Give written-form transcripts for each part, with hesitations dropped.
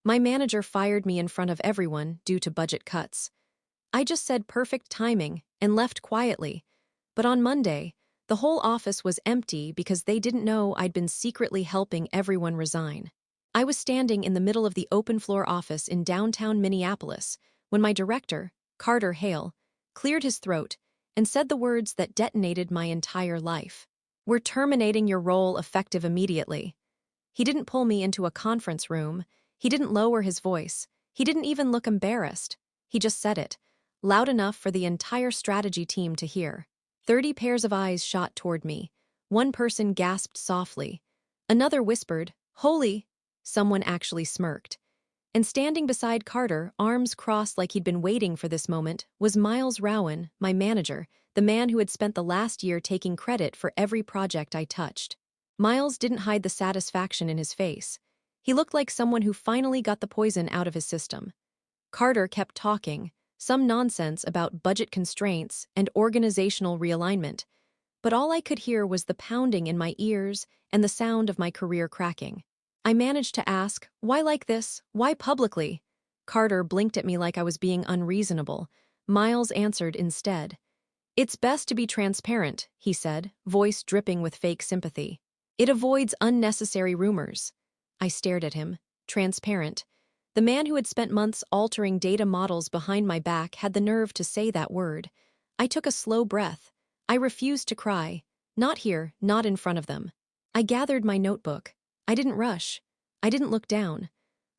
My manager fired me in front of everyone due to budget cuts. I just said perfect timing and left quietly. But on Monday, the whole office was empty because they didn't know I'd been secretly helping everyone resign. I was standing in the middle of the open-floor office in downtown Minneapolis when my director, Carter Hale, cleared his throat and said the words that detonated my entire life. "We're terminating your role effective immediately." He didn't pull me into a conference room. He didn't lower his voice. He didn't even look embarrassed. He just said it, loud enough for the entire strategy team to hear. 30 pairs of eyes shot toward me. One person gasped softly. Another whispered, "Holy!" Someone actually smirked. And standing beside Carter, arms crossed like he'd been waiting for this moment, was Miles Rowan, my manager, the man who had spent the last year taking credit for every project I touched. Miles didn't hide the satisfaction in his face. He looked like someone who finally got the poison out of his system. Carter kept talking, some nonsense about budget constraints and organizational realignment, but all I could hear was the pounding in my ears and the sound of my career cracking. I managed to ask, "Why like this? Why publicly?" Carter blinked at me like I was being unreasonable. Miles answered instead. "It's best to be transparent," he said, voice dripping with fake sympathy. "It avoids unnecessary rumors." I stared at him, transparent. The man who had spent months altering data models behind my back had the nerve to say that word. I took a slow breath. I refused to cry. Not here, not in front of them. I gathered my notebook. I didn't rush. I didn't look down.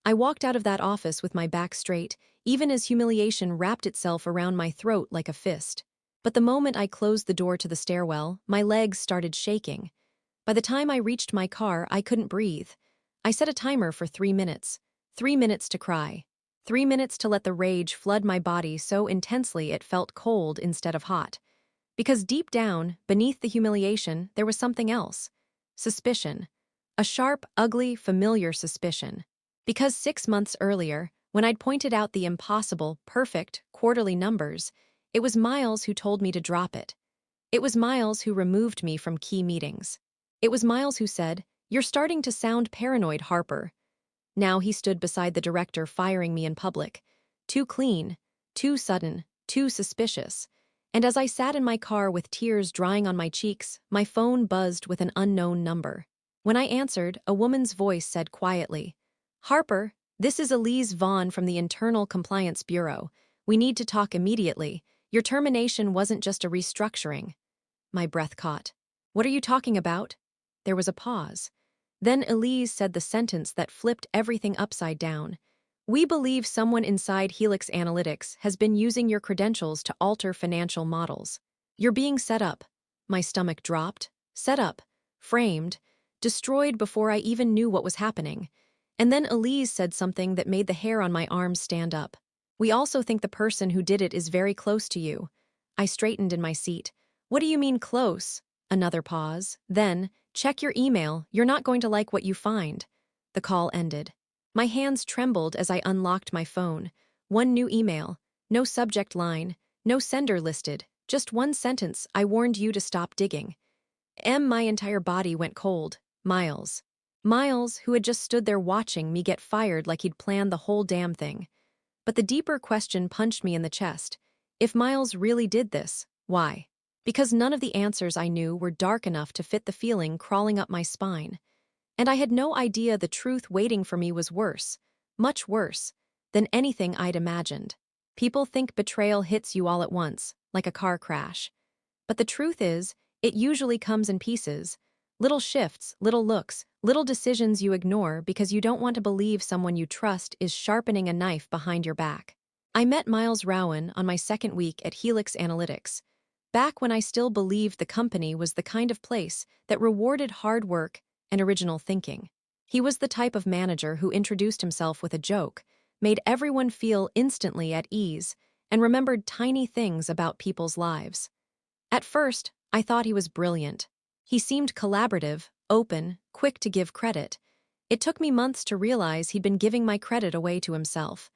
I walked out of that office with my back straight, even as humiliation wrapped itself around my throat like a fist. But the moment I closed the door to the stairwell, my legs started shaking. By the time I reached my car, I couldn't breathe. I set a timer for 3 minutes. 3 minutes to cry. 3 minutes to let the rage flood my body so intensely it felt cold instead of hot. Because deep down, beneath the humiliation, there was something else. Suspicion. A sharp, ugly, familiar suspicion. Because 6 months earlier, when I'd pointed out the impossible, perfect, quarterly numbers, it was Miles who told me to drop it. It was Miles who removed me from key meetings. It was Miles who said, "You're starting to sound paranoid, Harper." Now he stood beside the director firing me in public. Too clean, too sudden, too suspicious. And as I sat in my car with tears drying on my cheeks, my phone buzzed with an unknown number. When I answered, a woman's voice said quietly, "Harper, this is Elise Vaughn from the Internal Compliance Bureau. We need to talk immediately. Your termination wasn't just a restructuring." My breath caught. "What are you talking about?" There was a pause. Then Elise said the sentence that flipped everything upside down. "We believe someone inside Helix Analytics has been using your credentials to alter financial models. You're being set up." My stomach dropped. Set up. Framed. Destroyed before I even knew what was happening. And then Elise said something that made the hair on my arms stand up. "We also think the person who did it is very close to you." I straightened in my seat. "What do you mean close?" Another pause. Then, "Check your email. You're not going to like what you find." The call ended. My hands trembled as I unlocked my phone. One new email. No subject line. No sender listed. Just one sentence: "I warned you to stop digging." My entire body went cold. Miles. Miles, who had just stood there watching me get fired like he'd planned the whole damn thing. But the deeper question punched me in the chest. If Miles really did this, why? Because none of the answers I knew were dark enough to fit the feeling crawling up my spine. And I had no idea the truth waiting for me was worse, much worse, than anything I'd imagined. People think betrayal hits you all at once, like a car crash. But the truth is, it usually comes in pieces. Little shifts, little looks, little decisions you ignore because you don't want to believe someone you trust is sharpening a knife behind your back. I met Miles Rowan on my second week at Helix Analytics, back when I still believed the company was the kind of place that rewarded hard work and original thinking. He was the type of manager who introduced himself with a joke, made everyone feel instantly at ease, and remembered tiny things about people's lives. At first, I thought he was brilliant. He seemed collaborative, open, quick to give credit. It took me months to realize he'd been giving my credit away to himself.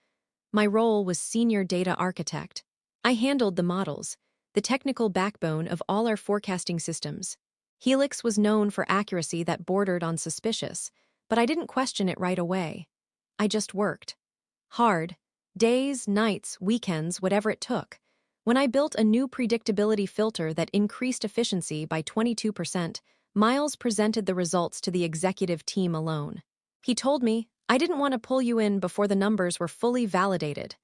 My role was senior data architect. I handled the models, the technical backbone of all our forecasting systems. Helix was known for accuracy that bordered on suspicious, but I didn't question it right away. I just worked. Hard. Days, nights, weekends, whatever it took. When I built a new predictability filter that increased efficiency by 22%, Miles presented the results to the executive team alone. He told me, "I didn't want to pull you in before the numbers were fully validated."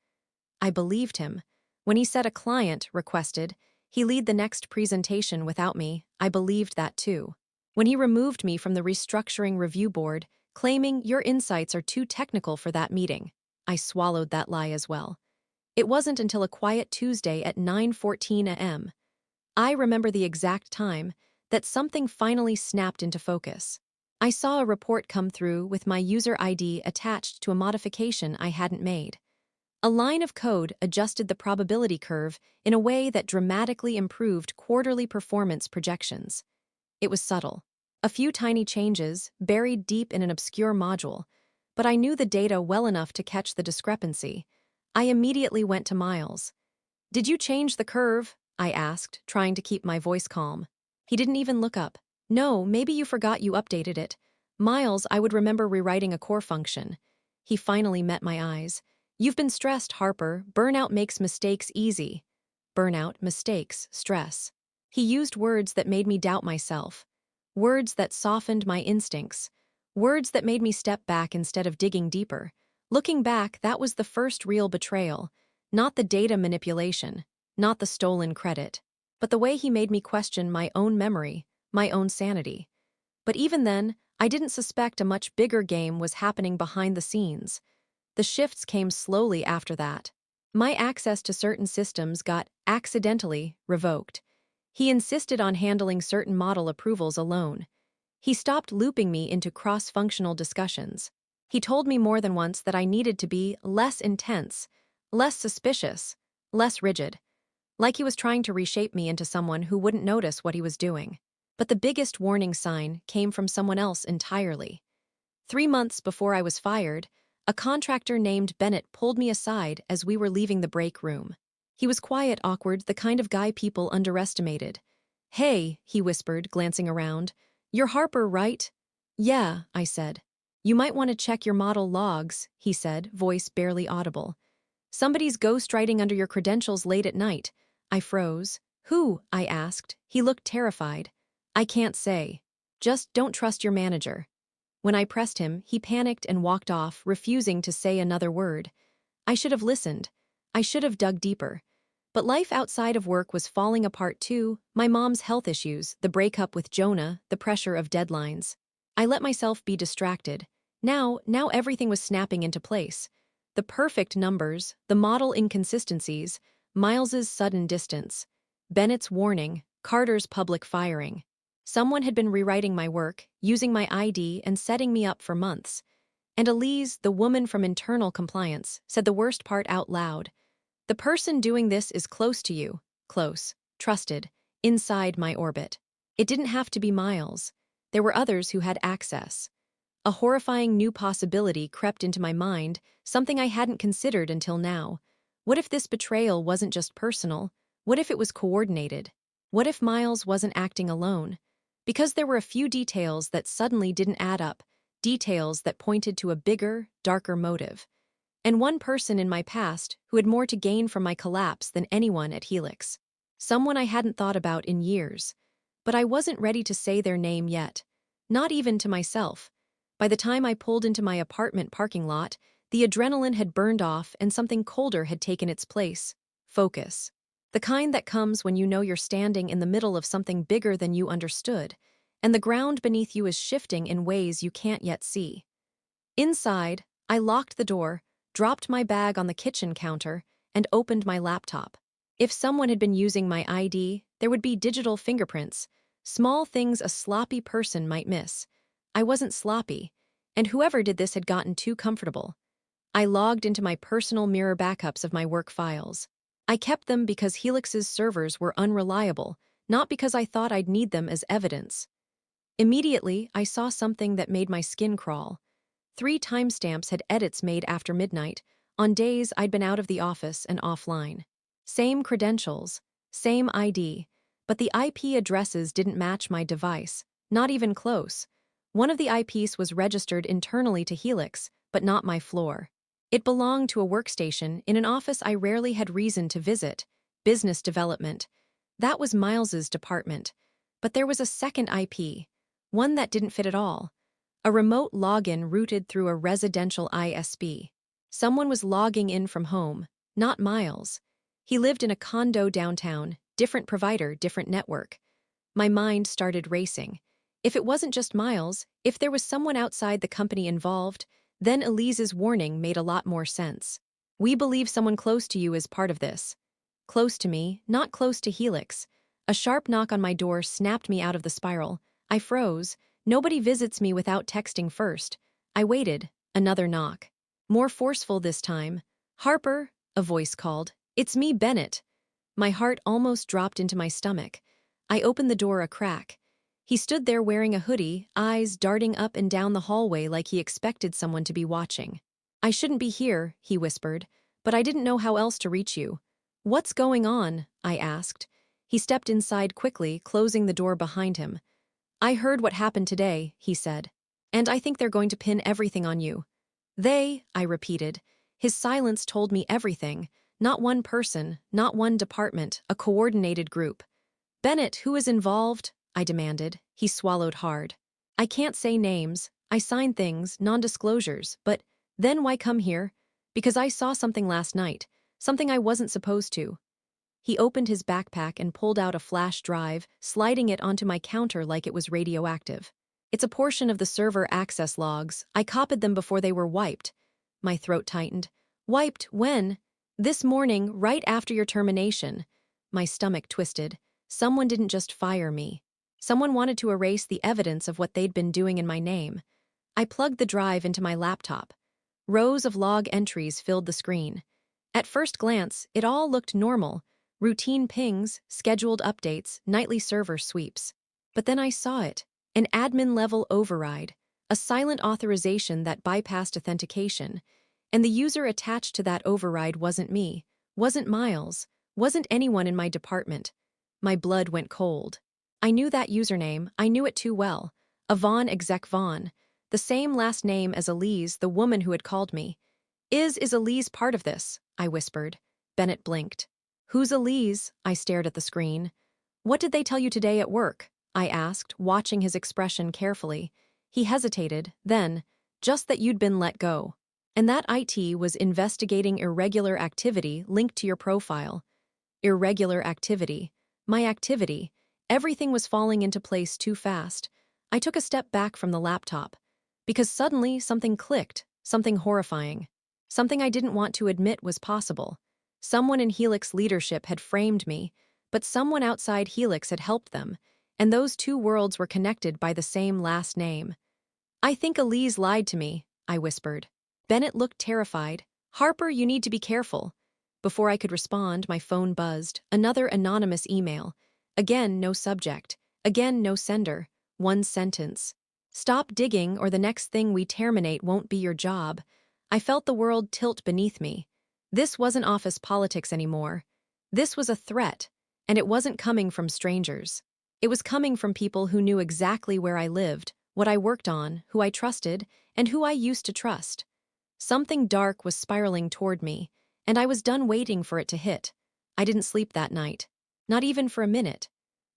I believed him. When he said a client requested he lead the next presentation without me, I believed that too. When he removed me from the restructuring review board, claiming your insights are too technical for that meeting, I swallowed that lie as well. It wasn't until a quiet Tuesday at 9:14 a.m. I remember the exact time that something finally snapped into focus. I saw a report come through with my user ID attached to a modification I hadn't made. A line of code adjusted the probability curve in a way that dramatically improved quarterly performance projections. It was subtle. A few tiny changes, buried deep in an obscure module, but I knew the data well enough to catch the discrepancy. I immediately went to Miles. "Did you change the curve?" I asked, trying to keep my voice calm. He didn't even look up. "No, maybe you forgot you updated it." "Miles, I would remember rewriting a core function." He finally met my eyes. "You've been stressed, Harper. Burnout makes mistakes easy." Burnout, mistakes, stress. He used words that made me doubt myself. Words that softened my instincts. Words that made me step back instead of digging deeper. Looking back, that was the first real betrayal. Not the data manipulation, not the stolen credit, but the way he made me question my own memory, my own sanity. But even then, I didn't suspect a much bigger game was happening behind the scenes. The shifts came slowly after that. My access to certain systems got accidentally revoked. He insisted on handling certain model approvals alone. He stopped looping me into cross-functional discussions. He told me more than once that I needed to be less intense, less suspicious, less rigid. Like he was trying to reshape me into someone who wouldn't notice what he was doing. But the biggest warning sign came from someone else entirely. 3 months before I was fired, a contractor named Bennett pulled me aside as we were leaving the break room. He was quiet, awkward, the kind of guy people underestimated. "Hey," he whispered, glancing around. "You're Harper, right?" "Yeah," I said. "You might want to check your model logs," he said, voice barely audible. "Somebody's ghostwriting under your credentials late at night." I froze. "Who?" I asked. He looked terrified. "I can't say. Just don't trust your manager." When I pressed him, he panicked and walked off, refusing to say another word. I should have listened. I should have dug deeper. But life outside of work was falling apart too. My mom's health issues, the breakup with Jonah, the pressure of deadlines. I let myself be distracted. Now everything was snapping into place. The perfect numbers, the model inconsistencies, Miles's sudden distance, Bennett's warning, Carter's public firing. Someone had been rewriting my work, using my ID and setting me up for months. And Elise, the woman from internal compliance, said the worst part out loud. "The person doing this is close to you, close, trusted, inside my orbit." It didn't have to be Miles. There were others who had access. A horrifying new possibility crept into my mind, something I hadn't considered until now. What if this betrayal wasn't just personal? What if it was coordinated? What if Miles wasn't acting alone? Because there were a few details that suddenly didn't add up, details that pointed to a bigger, darker motive. And one person in my past who had more to gain from my collapse than anyone at Helix. Someone I hadn't thought about in years. But I wasn't ready to say their name yet. Not even to myself. By the time I pulled into my apartment parking lot, the adrenaline had burned off and something colder had taken its place. Focus. The kind that comes when you know you're standing in the middle of something bigger than you understood, and the ground beneath you is shifting in ways you can't yet see. Inside, I locked the door, dropped my bag on the kitchen counter, and opened my laptop. If someone had been using my ID, there would be digital fingerprints, small things a sloppy person might miss. I wasn't sloppy, and whoever did this had gotten too comfortable. I logged into my personal mirror backups of my work files. I kept them because Helix's servers were unreliable, not because I thought I'd need them as evidence. Immediately, I saw something that made my skin crawl. 3 timestamps had edits made after midnight, on days I'd been out of the office and offline. Same credentials, same ID, but the IP addresses didn't match my device, not even close. One of the IPs was registered internally to Helix, but not my floor. It belonged to a workstation in an office I rarely had reason to visit, business development. That was Miles's department. But there was a second IP, one that didn't fit at all. A remote login routed through a residential ISP. Someone was logging in from home, not Miles. He lived in a condo downtown, different provider, different network. My mind started racing. If it wasn't just Miles, if there was someone outside the company involved, then Elise's warning made a lot more sense. We believe someone close to you is part of this. Close to me, not close to Helix. A sharp knock on my door snapped me out of the spiral. I froze. Nobody visits me without texting first. I waited. Another knock. More forceful this time. "Harper," a voice called. "It's me, Bennett." My heart almost dropped into my stomach. I opened the door a crack. He stood there wearing a hoodie, eyes darting up and down the hallway like he expected someone to be watching. "I shouldn't be here," he whispered, "but I didn't know how else to reach you." "What's going on?" I asked. He stepped inside quickly, closing the door behind him. "I heard what happened today," he said. "And I think they're going to pin everything on you." "They," I repeated. His silence told me everything. Not one person, not one department, a coordinated group. "Bennett, who is involved?" I demanded. He swallowed hard. "I can't say names. I sign things, non-disclosures, but then why come here? Because I saw something last night, something I wasn't supposed to." He opened his backpack and pulled out a flash drive, sliding it onto my counter like it was radioactive. "It's a portion of the server access logs. I copied them before they were wiped." My throat tightened. "Wiped when?" "This morning, right after your termination." My stomach twisted. Someone didn't just fire me. Someone wanted to erase the evidence of what they'd been doing in my name. I plugged the drive into my laptop. Rows of log entries filled the screen. At first glance, it all looked normal. Routine pings, scheduled updates, nightly server sweeps. But then I saw it. An admin-level override. A silent authorization that bypassed authentication. And the user attached to that override wasn't me, wasn't Miles, wasn't anyone in my department. My blood went cold. I knew that username, I knew it too well. A Vaughn exec Vaughn. The same last name as Elise, the woman who had called me. Is Elise part of this?" I whispered. Bennett blinked. "Who's Elise?" I stared at the screen. "What did they tell you today at work?" I asked, watching his expression carefully. He hesitated, then, "Just that you'd been let go. And that IT was investigating irregular activity linked to your profile." Irregular activity. My activity. Everything was falling into place too fast. I took a step back from the laptop. Because suddenly something clicked, something horrifying. Something I didn't want to admit was possible. Someone in Helix leadership had framed me, but someone outside Helix had helped them, and those two worlds were connected by the same last name. "I think Elise lied to me," I whispered. Bennett looked terrified. "Harper, you need to be careful." Before I could respond, my phone buzzed. Another anonymous email. Again, no subject. Again, no sender. One sentence. "Stop digging or the next thing we terminate won't be your job." I felt the world tilt beneath me. This wasn't office politics anymore. This was a threat, and it wasn't coming from strangers. It was coming from people who knew exactly where I lived, what I worked on, who I trusted, and who I used to trust. Something dark was spiraling toward me, and I was done waiting for it to hit. I didn't sleep that night. Not even for a minute.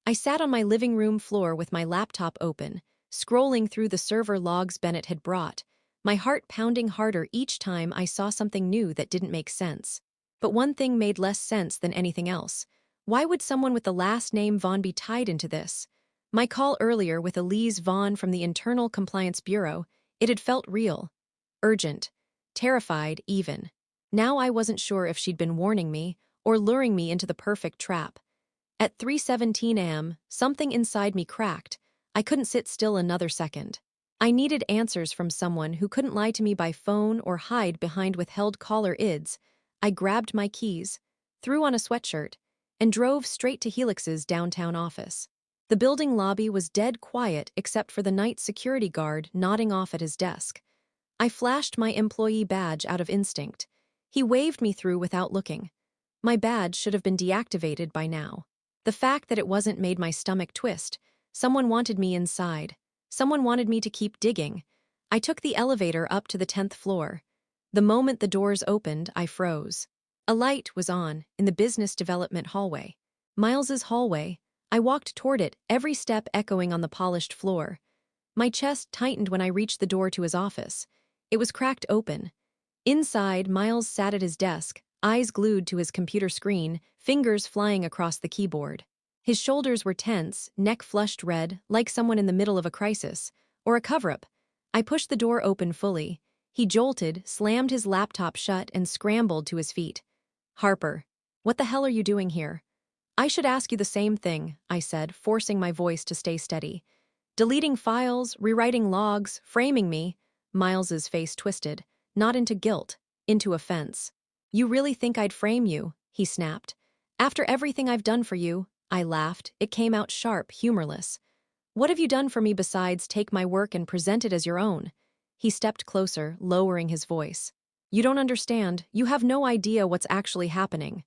I sat on my living room floor with my laptop open, scrolling through the server logs Bennett had brought, my heart pounding harder each time I saw something new that didn't make sense. But one thing made less sense than anything else. Why would someone with the last name Vaughn be tied into this? My call earlier with Elise Vaughn from the Internal Compliance Bureau, it had felt real. Urgent. Terrified, even. Now I wasn't sure if she'd been warning me or luring me into the perfect trap. At 3:17 a.m., something inside me cracked. I couldn't sit still another second. I needed answers from someone who couldn't lie to me by phone or hide behind withheld caller IDs. I grabbed my keys, threw on a sweatshirt, and drove straight to Helix's downtown office. The building lobby was dead quiet except for the night security guard nodding off at his desk. I flashed my employee badge out of instinct. He waved me through without looking. My badge should have been deactivated by now. The fact that it wasn't made my stomach twist. Someone wanted me inside. Someone wanted me to keep digging. I took the elevator up to the 10th floor. The moment the doors opened, I froze. A light was on in the business development hallway. Miles's hallway. I walked toward it, every step echoing on the polished floor. My chest tightened when I reached the door to his office. It was cracked open. Inside, Miles sat at his desk, eyes glued to his computer screen, fingers flying across the keyboard. His shoulders were tense, neck flushed red, like someone in the middle of a crisis, or a cover-up. I pushed the door open fully. He jolted, slammed his laptop shut, and scrambled to his feet. "Harper, what the hell are you doing here?" "I should ask you the same thing," I said, forcing my voice to stay steady. "Deleting files, rewriting logs, framing me." Miles's face twisted, not into guilt, into offense. "You really think I'd frame you?" he snapped. "After everything I've done for you?" I laughed. It came out sharp, humorless. "What have you done for me besides take my work and present it as your own?" He stepped closer, lowering his voice. "You don't understand. You have no idea what's actually happening."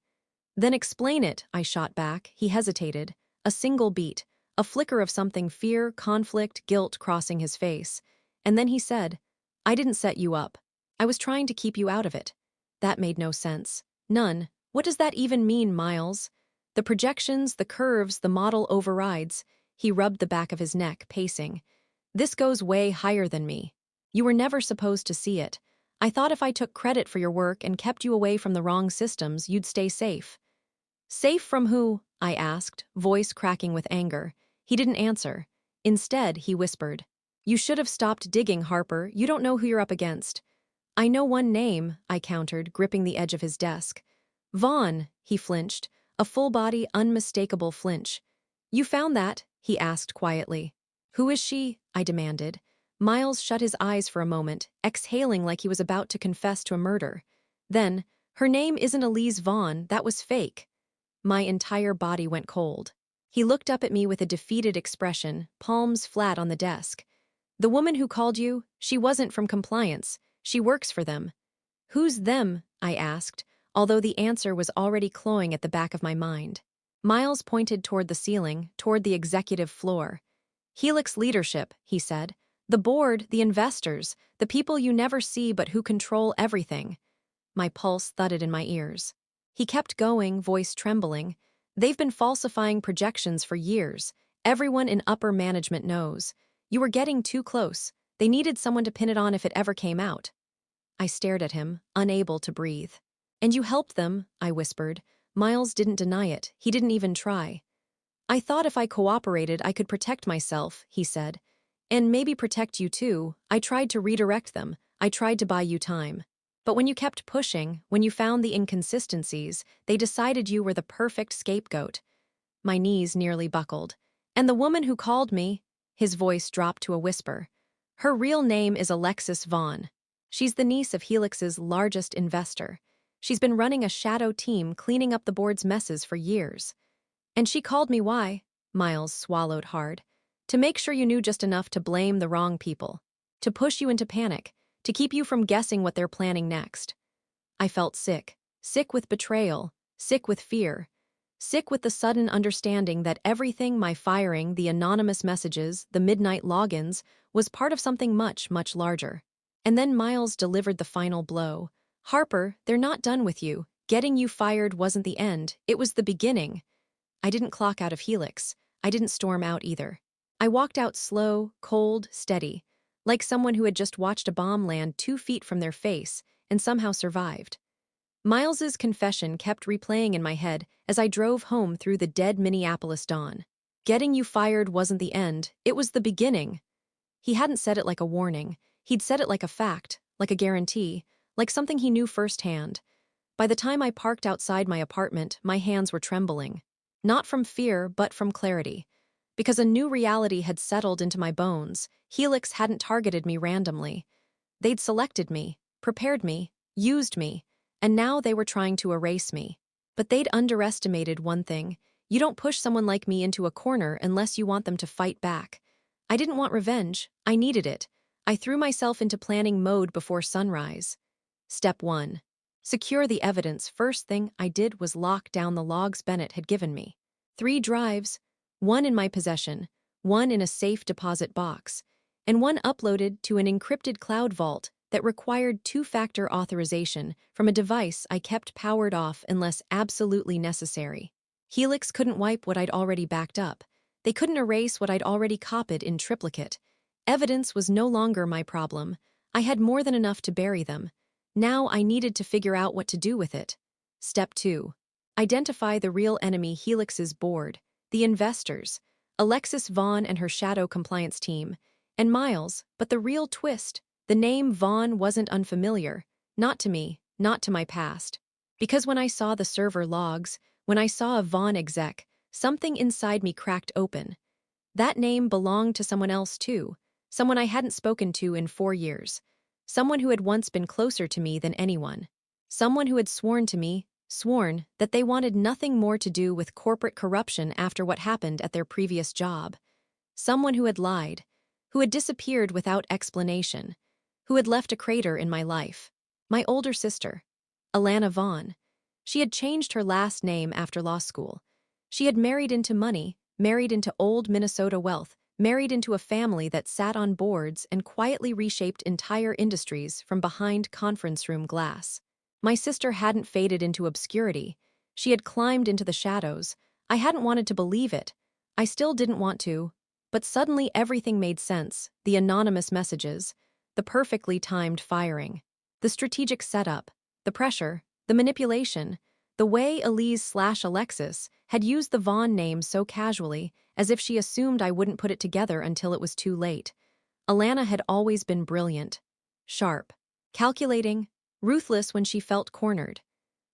"Then explain it," I shot back. He hesitated. A single beat, a flicker of something, fear, conflict, guilt crossing his face. And then he said, "I didn't set you up. I was trying to keep you out of it." That made no sense. None. What does that even mean, Miles? "The projections, the curves, the model overrides." He rubbed the back of his neck, pacing. "This goes way higher than me. You were never supposed to see it. I thought if I took credit for your work and kept you away from the wrong systems, you'd stay safe." "Safe from who?" I asked, voice cracking with anger. He didn't answer. Instead, he whispered, "You should have stopped digging, Harper. You don't know who you're up against." "I know one name," I countered, gripping the edge of his desk. "Vaughn," he flinched, a full-body, unmistakable flinch. "You found that?" he asked quietly. "Who is she?" I demanded. Miles shut his eyes for a moment, exhaling like he was about to confess to a murder. Then, "Her name isn't Elise Vaughn, that was fake." My entire body went cold. He looked up at me with a defeated expression, palms flat on the desk. "The woman who called you, she wasn't from compliance. She works for them." "Who's them?" I asked, although the answer was already clawing at the back of my mind. Miles pointed toward the ceiling, toward the executive floor. "Helix leadership," he said. "The board, the investors, the people you never see but who control everything." My pulse thudded in my ears. He kept going, voice trembling. "They've been falsifying projections for years. Everyone in upper management knows. You were getting too close. They needed someone to pin it on if it ever came out." I stared at him, unable to breathe. "And you helped them," I whispered. Miles didn't deny it. He didn't even try. "I thought if I cooperated, I could protect myself," he said. "And maybe protect you too. I tried to redirect them. I tried to buy you time. But when you kept pushing, when you found the inconsistencies, they decided you were the perfect scapegoat." My knees nearly buckled. "And the woman who called me," his voice dropped to a whisper, "her real name is Alexis Vaughn. She's the niece of Helix's largest investor. She's been running a shadow team cleaning up the board's messes for years. And she called me why?" Miles swallowed hard. "To make sure you knew just enough to blame the wrong people. To push you into panic. To keep you from guessing what they're planning next." I felt sick. Sick with betrayal. Sick with fear. Sick with the sudden understanding that everything, my firing, the anonymous messages, the midnight logins, was part of something much, much larger. And then Miles delivered the final blow. "Harper, they're not done with you. Getting you fired wasn't the end. It was the beginning." I didn't clock out of Helix. I didn't storm out either. I walked out slow, cold, steady, like someone who had just watched a bomb land 2 feet from their face and somehow survived. Miles's confession kept replaying in my head as I drove home through the dead Minneapolis dawn. Getting you fired wasn't the end, it was the beginning. He hadn't said it like a warning. He'd said it like a fact, like a guarantee, like something he knew firsthand. By the time I parked outside my apartment, my hands were trembling. Not from fear, but from clarity. Because a new reality had settled into my bones. Helix hadn't targeted me randomly. They'd selected me, prepared me, used me, and now they were trying to erase me. But they'd underestimated one thing. You don't push someone like me into a corner unless you want them to fight back. I didn't want revenge. I needed it. I threw myself into planning mode before sunrise. Step 1. Secure the evidence. First thing I did was lock down the logs Bennett had given me. 3 drives, 1 in my possession, 1 in a safe deposit box. and one uploaded to an encrypted cloud vault that required two-factor authorization from a device I kept powered off unless absolutely necessary. Helix couldn't wipe what I'd already backed up. They couldn't erase what I'd already copied in triplicate. Evidence was no longer my problem. I had more than enough to bury them. Now I needed to figure out what to do with it. Step 2. Identify the real enemy Helix's board, the investors, Alexis Vaughn and her shadow compliance team, and Miles, but the real twist, the name Vaughn wasn't unfamiliar, not to me, not to my past. Because when I saw the server logs, when I saw a Vaughn exec, something inside me cracked open. That name belonged to someone else too, someone I hadn't spoken to in 4 years, someone who had once been closer to me than anyone, someone who had sworn to me, sworn that they wanted nothing more to do with corporate corruption after what happened at their previous job, someone who had lied, who had disappeared without explanation, who had left a crater in my life. My older sister, Alana Vaughn. She had changed her last name after law school. She had married into money, married into old Minnesota wealth, married into a family that sat on boards and quietly reshaped entire industries from behind conference room glass. My sister hadn't faded into obscurity. She had climbed into the shadows. I hadn't wanted to believe it. I still didn't want to. But suddenly everything made sense. The anonymous messages, the perfectly timed firing, the strategic setup, the pressure, the manipulation, the way Elise/Alexis had used the Vaughn name so casually, as if she assumed I wouldn't put it together until it was too late. Alana had always been brilliant, sharp, calculating, ruthless when she felt cornered.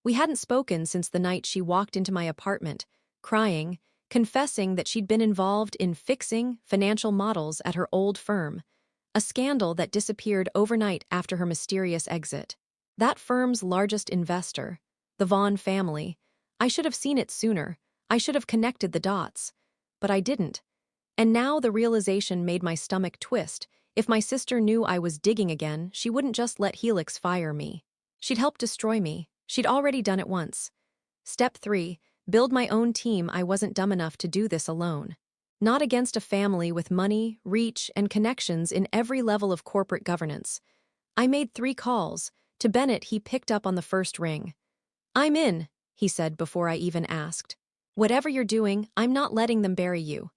We hadn't spoken since the night she walked into my apartment, crying, confessing that she'd been involved in fixing financial models at her old firm, a scandal that disappeared overnight after her mysterious exit. That firm's largest investor, the Vaughn family. I should have seen it sooner. I should have connected the dots. But I didn't. And now the realization made my stomach twist. If my sister knew I was digging again, she wouldn't just let Helix fire me. She'd help destroy me. She'd already done it once. Step 3. Build my own team. I wasn't dumb enough to do this alone. Not against a family with money, reach, and connections in every level of corporate governance. I made 3 calls. To Bennett, he picked up on the first ring. "I'm in," he said before I even asked. "Whatever you're doing, I'm not letting them bury you."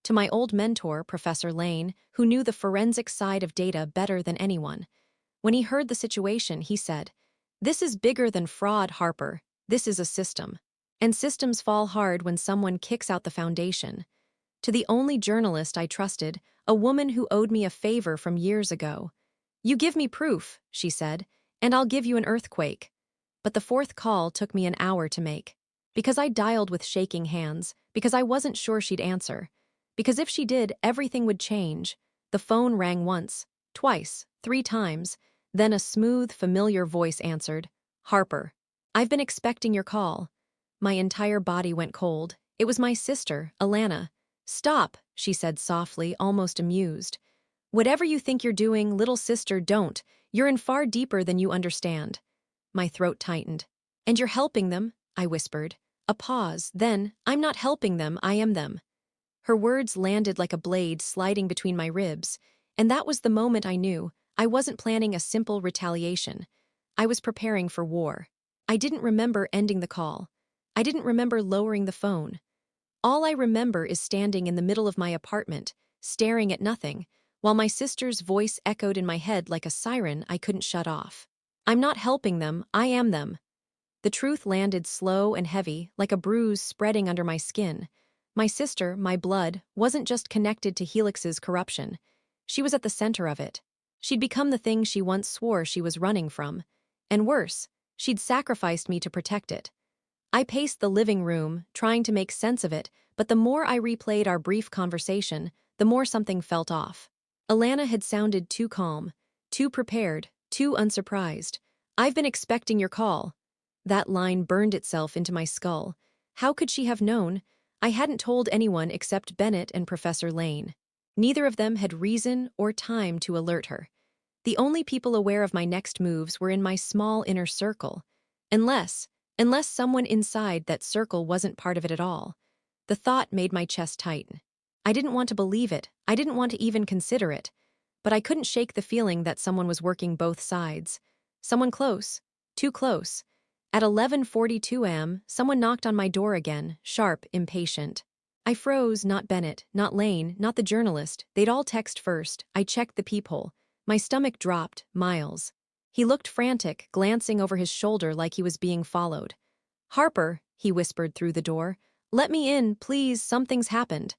To my old mentor, Professor Lane, who knew the forensic side of data better than anyone. When he heard the situation, he said, "This is bigger than fraud, Harper. This is a system. And systems fall hard when someone kicks out the foundation." To the only journalist I trusted, a woman who owed me a favor from years ago. "You give me proof," she said, "and I'll give you an earthquake." But the 4th call took me an hour to make. Because I dialed with shaking hands, because I wasn't sure she'd answer. Because if she did, everything would change. The phone rang once, twice, 3 times, then a smooth, familiar voice answered. "Harper, I've been expecting your call." My entire body went cold. It was my sister, Alana. "Stop," she said softly, almost amused. "Whatever you think you're doing, little sister, don't. You're in far deeper than you understand." My throat tightened. "And you're helping them," I whispered. A pause, then, "I'm not helping them, I am them." Her words landed like a blade sliding between my ribs, and that was the moment I knew I wasn't planning a simple retaliation. I was preparing for war. I didn't remember ending the call. I didn't remember lowering the phone. All I remember is standing in the middle of my apartment, staring at nothing, while my sister's voice echoed in my head like a siren I couldn't shut off. "I'm not helping them, I am them." The truth landed slow and heavy, like a bruise spreading under my skin. My sister, my blood, wasn't just connected to Helix's corruption. She was at the center of it. She'd become the thing she once swore she was running from. And worse, she'd sacrificed me to protect it. I paced the living room, trying to make sense of it, but the more I replayed our brief conversation, the more something felt off. Alana had sounded too calm, too prepared, too unsurprised. "I've been expecting your call." That line burned itself into my skull. How could she have known? I hadn't told anyone except Bennett and Professor Lane. Neither of them had reason or time to alert her. The only people aware of my next moves were in my small inner circle. Unless someone inside that circle wasn't part of it at all. The thought made my chest tighten. I didn't want to believe it. I didn't want to even consider it. but I couldn't shake the feeling that someone was working both sides. Someone close. Too close. At 11:42 am, someone knocked on my door again, sharp, impatient. I froze, not Bennett, not Lane, not the journalist. They'd all text first. I checked the peephole. My stomach dropped, Miles. He looked frantic, glancing over his shoulder like he was being followed. "Harper," he whispered through the door. "Let me in, please, something's happened."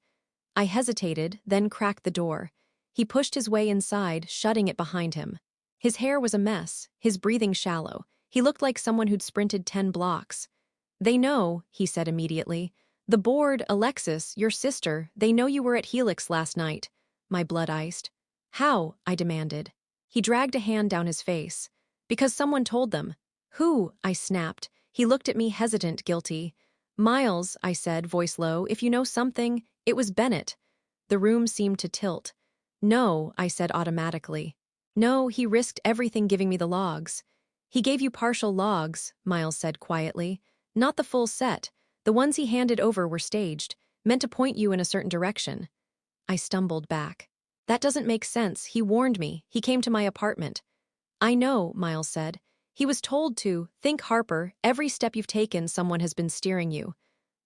I hesitated, then cracked the door. He pushed his way inside, shutting it behind him. His hair was a mess, his breathing shallow. He looked like someone who'd sprinted 10 blocks. "They know," he said immediately. "The board, Alexis, your sister, they know you were at Helix last night." My blood iced. "How?" I demanded. He dragged a hand down his face. "Because someone told them." "Who?" I snapped. He looked at me hesitant, guilty. "Miles," I said, voice low, "if you know something, it was Bennett." The room seemed to tilt. "No," I said automatically. "No, he risked everything giving me the logs." "He gave you partial logs," Miles said quietly. "Not the full set. The ones he handed over were staged, meant to point you in a certain direction." I stumbled back. "That doesn't make sense. He warned me. He came to my apartment." "I know," Miles said. "He was told to. Think, Harper, every step you've taken, someone has been steering you."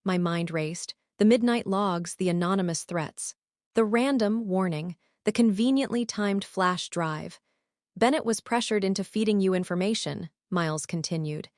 My mind raced. The midnight logs, the anonymous threats. The random warning, the conveniently timed flash drive. "Bennett was pressured into feeding you information," Miles continued.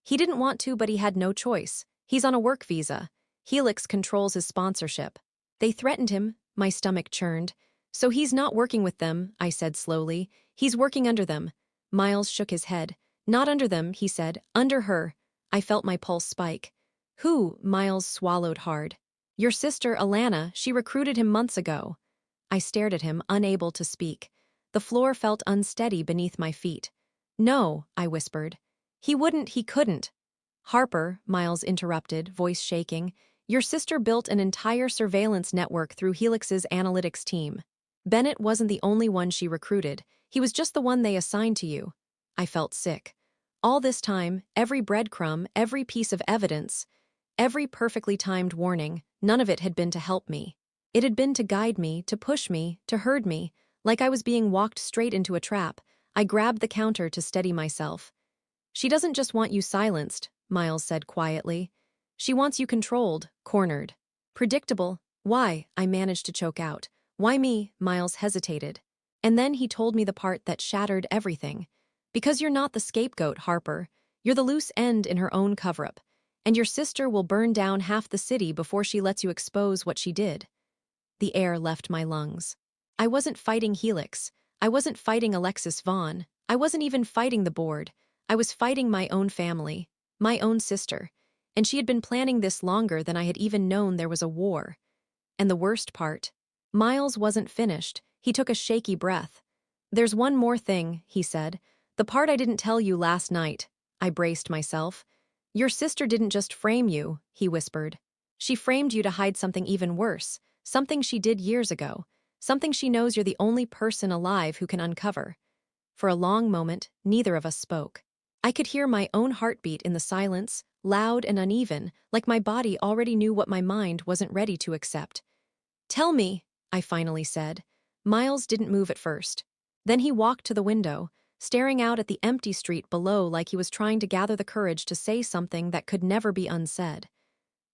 "He didn't want to, but he had no choice. He's on a work visa. Helix controls his sponsorship. They threatened him," my stomach churned. "So he's not working with them," I said slowly. "He's working under them." Miles shook his head. "Not under them," he said. "Under her." I felt my pulse spike. "Who?" Miles swallowed hard. "Your sister, Alana. She recruited him months ago." I stared at him, unable to speak. The floor felt unsteady beneath my feet. "No," I whispered. He couldn't." "Harper," Miles interrupted, voice shaking, "your sister built an entire surveillance network through Helix's analytics team. Bennett wasn't the only one she recruited. He was just the one they assigned to you." I felt sick. All this time, every breadcrumb, every piece of evidence, every perfectly timed warning, none of it had been to help me. It had been to guide me, to push me, to herd me, like I was being walked straight into a trap. I grabbed the counter to steady myself. "She doesn't just want you silenced," Miles said quietly. "She wants you controlled, cornered. Predictable." "Why?" I managed to choke out. "Why me?" Miles hesitated. And then he told me the part that shattered everything. "Because you're not the scapegoat, Harper. You're the loose end in her own cover-up. And your sister will burn down half the city before she lets you expose what she did." The air left my lungs. I wasn't fighting Helix. I wasn't fighting Alexis Vaughn. I wasn't even fighting the board. I was fighting my own family, my own sister. And she had been planning this longer than I had even known there was a war. And the worst part? Miles wasn't finished. He took a shaky breath. "There's one more thing," he said. "The part I didn't tell you last night." I braced myself. "Your sister didn't just frame you," he whispered. "She framed you to hide something even worse, something she did years ago, something she knows you're the only person alive who can uncover." For a long moment, neither of us spoke. I could hear my own heartbeat in the silence, loud and uneven, like my body already knew what my mind wasn't ready to accept. "Tell me," I finally said. Miles didn't move at first. Then he walked to the window, staring out at the empty street below like he was trying to gather the courage to say something that could never be unsaid.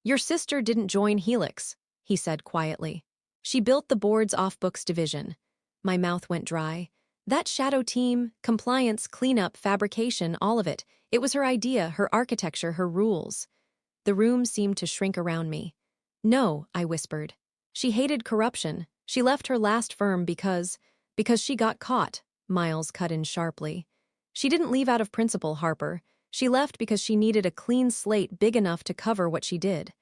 "Your sister didn't join Helix," he said quietly. "She built the board's off-books division." My mouth went dry. That shadow team, compliance, cleanup, fabrication, all of it. It was her idea, her architecture, her rules. The room seemed to shrink around me. "No," I whispered. "She hated corruption. She left her last firm because she got caught," Miles cut in sharply. "She didn't leave out of principle, Harper. She left because she needed a clean slate big enough to cover what she did."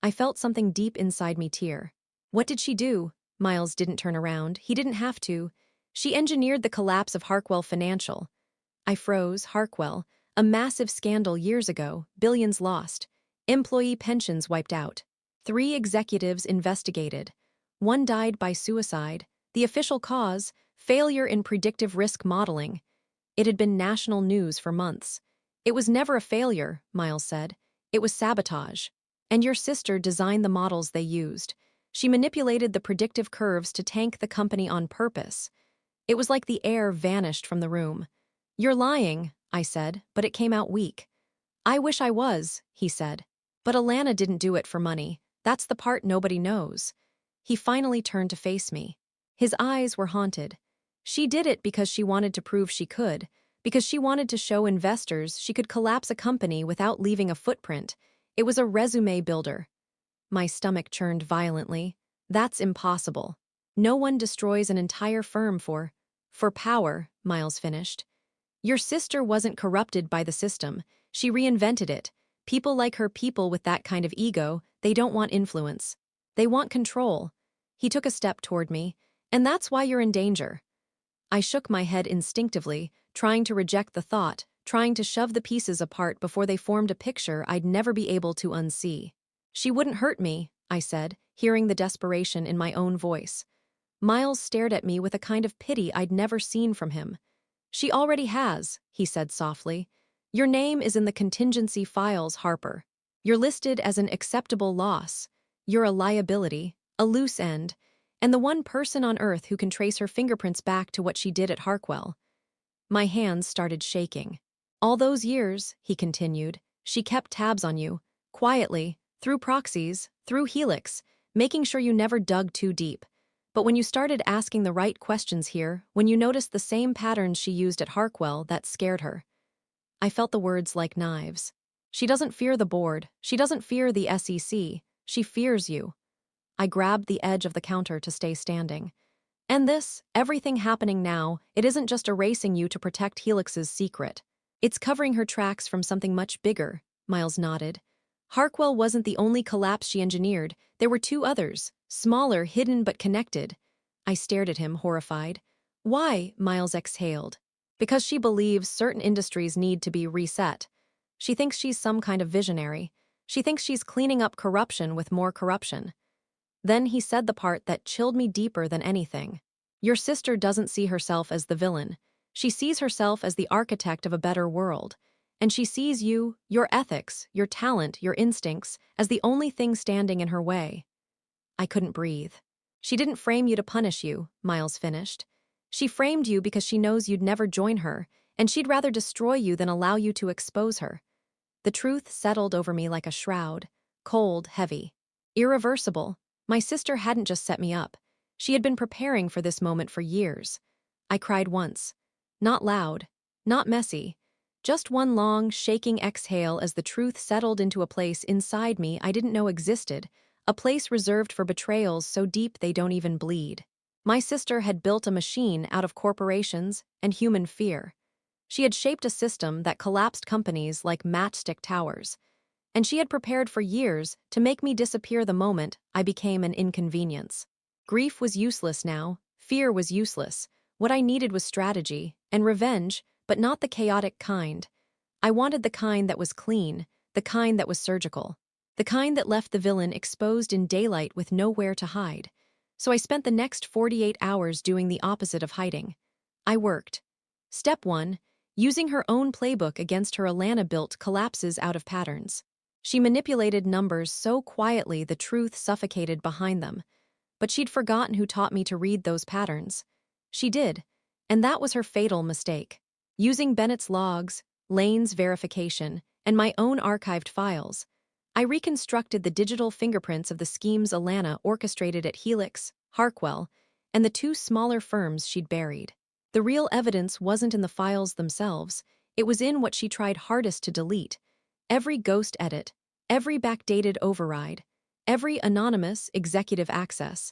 I felt something deep inside me tear. "What did she do?" Miles didn't turn around. He didn't have to. "She engineered the collapse of Harkwell Financial." I froze. Harkwell, a massive scandal years ago, billions lost. Employee pensions wiped out. 3 executives investigated. 1 died by suicide. The official cause, failure in predictive risk modeling. It had been national news for months. "It was never a failure," Miles said. "It was sabotage. And your sister designed the models they used. She manipulated the predictive curves to tank the company on purpose." It was like the air vanished from the room. "You're lying," I said, but it came out weak. "I wish I was," he said. "But Alana didn't do it for money. That's the part nobody knows." He finally turned to face me. His eyes were haunted. "She did it because she wanted to prove she could, because she wanted to show investors she could collapse a company without leaving a footprint. It was a resume builder." My stomach churned violently. "That's impossible. No one destroys an entire firm for power," Miles finished. "Your sister wasn't corrupted by the system. She reinvented it. People like her, people with that kind of ego, they don't want influence. They want control." He took a step toward me. "And that's why you're in danger." I shook my head instinctively, trying to reject the thought, trying to shove the pieces apart before they formed a picture I'd never be able to unsee. "She wouldn't hurt me," I said, hearing the desperation in my own voice. Miles stared at me with a kind of pity I'd never seen from him. "She already has," he said softly. "Your name is in the contingency files, Harper. You're listed as an acceptable loss. You're a liability, a loose end, and the one person on Earth who can trace her fingerprints back to what she did at Harkwell." My hands started shaking. "All those years," he continued, "she kept tabs on you, quietly, through proxies, through Helix, making sure you never dug too deep. But when you started asking the right questions here, when you noticed the same patterns she used at Harkwell, that scared her." I felt the words like knives. "She doesn't fear the board. She doesn't fear the SEC. She fears you." I grabbed the edge of the counter to stay standing. "And this, everything happening now, it isn't just erasing you to protect Helix's secret. It's covering her tracks from something much bigger," Miles nodded. "Harkwell wasn't the only collapse she engineered. There were two others, smaller, hidden but connected." I stared at him, horrified. "Why?" Miles exhaled. "Because she believes certain industries need to be reset. She thinks she's some kind of visionary. She thinks she's cleaning up corruption with more corruption." Then he said the part that chilled me deeper than anything. "Your sister doesn't see herself as the villain. She sees herself as the architect of a better world. And she sees you, your ethics, your talent, your instincts, as the only thing standing in her way." I couldn't breathe. "She didn't frame you to punish you," Miles finished. "She framed you because she knows you'd never join her, and she'd rather destroy you than allow you to expose her." The truth settled over me like a shroud, cold, heavy, irreversible. My sister hadn't just set me up. She had been preparing for this moment for years. I cried once. Not loud, not messy, just one long, shaking exhale as the truth settled into a place inside me I didn't know existed, a place reserved for betrayals so deep they don't even bleed. My sister had built a machine out of corporations and human fear. She had shaped a system that collapsed companies like matchstick towers. And she had prepared for years to make me disappear the moment I became an inconvenience. Grief was useless now, fear was useless. What I needed was strategy and revenge, but not the chaotic kind. I wanted the kind that was clean, the kind that was surgical, the kind that left the villain exposed in daylight with nowhere to hide. So I spent the next 48 hours doing the opposite of hiding. I worked. Step 1, using her own playbook against her Alana-built collapses out of patterns. She manipulated numbers so quietly the truth suffocated behind them. But she'd forgotten who taught me to read those patterns. She did, and that was her fatal mistake. Using Bennett's logs, Lane's verification, and my own archived files, I reconstructed the digital fingerprints of the schemes Alana orchestrated at Helix, Harkwell, and the two smaller firms she'd buried. The real evidence wasn't in the files themselves, it was in what she tried hardest to delete. Every ghost edit, every backdated override, every anonymous executive access,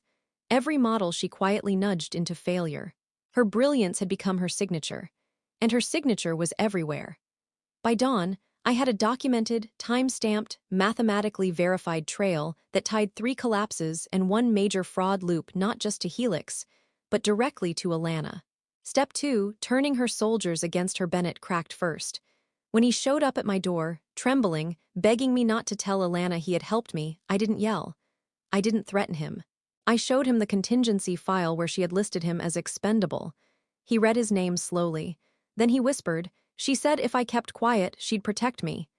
every model she quietly nudged into failure. Her brilliance had become her signature, and her signature was everywhere. By dawn, I had a documented, time-stamped, mathematically verified trail that tied 3 collapses and 1 major fraud loop not just to Helix, but directly to Alana. Step 2, turning her soldiers against her. Bennett cracked first. When he showed up at my door, trembling, begging me not to tell Alana he had helped me, I didn't yell. I didn't threaten him. I showed him the contingency file where she had listed him as expendable. He read his name slowly. Then he whispered, "She said if I kept quiet, she'd protect me."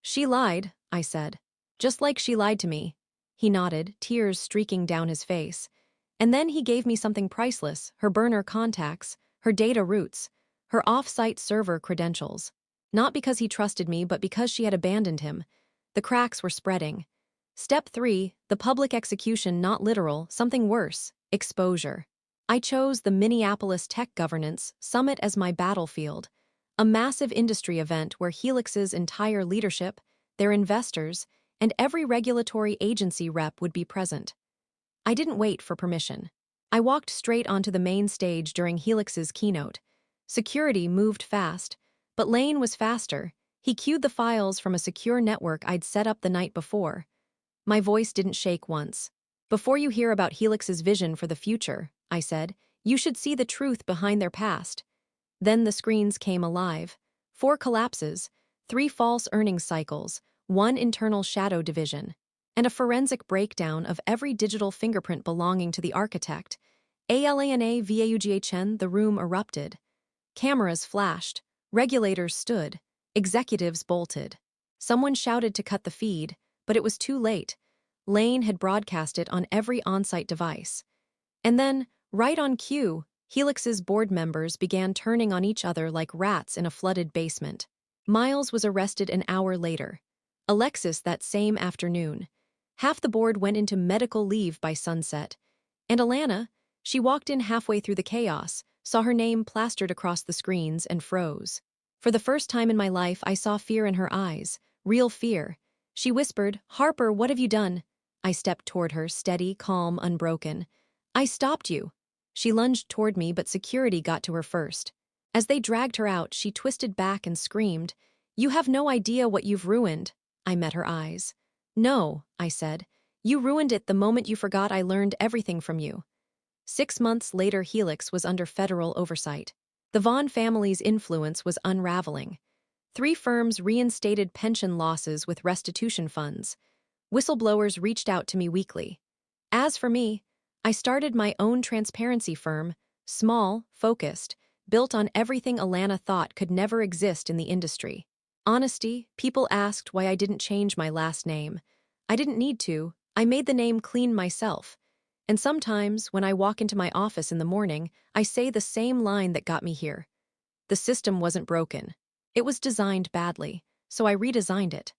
"She lied," I said. "Just like she lied to me." He nodded, tears streaking down his face. And then he gave me something priceless, her burner contacts, her data routes, her off-site server credentials. Not because he trusted me, but because she had abandoned him. The cracks were spreading. Step 3, the public execution, not literal, something worse, exposure. I chose the Minneapolis Tech Governance Summit as my battlefield, a massive industry event where Helix's entire leadership, their investors, and every regulatory agency rep would be present. I didn't wait for permission. I walked straight onto the main stage during Helix's keynote. Security moved fast, but Lane was faster. He queued the files from a secure network I'd set up the night before. My voice didn't shake once. Before you hear about Helix's vision for the future, I said, you should see the truth behind their past. Then the screens came alive. 4 collapses, 3 false earnings cycles, 1 internal shadow division, and a forensic breakdown of every digital fingerprint belonging to the architect. ALANA VAUGHN, the room erupted. Cameras flashed, regulators stood, executives bolted. Someone shouted to cut the feed, but it was too late. Lane had broadcast it on every on-site device. And then, right on cue, Helix's board members began turning on each other like rats in a flooded basement. Miles was arrested an hour later. Alexis that same afternoon. Half the board went into medical leave by sunset. And Alana, she walked in halfway through the chaos, saw her name plastered across the screens, and froze. For the first time in my life, I saw fear in her eyes, real fear. She whispered, "Harper, what have you done?" I stepped toward her, steady, calm, unbroken. "I stopped you." She lunged toward me, but security got to her first. As they dragged her out, she twisted back and screamed, "You have no idea what you've ruined." I met her eyes. "No," I said. "You ruined it the moment you forgot I learned everything from you." 6 months later, Helix was under federal oversight. The Vaughn family's influence was unraveling. 3 firms reinstated pension losses with restitution funds. Whistleblowers reached out to me weekly. As for me, I started my own transparency firm, small, focused, built on everything Alana thought could never exist in the industry. Honesty. People asked why I didn't change my last name. I didn't need to. I made the name clean myself. And sometimes, when I walk into my office in the morning, I say the same line that got me here. The system wasn't broken. It was designed badly, so I redesigned it.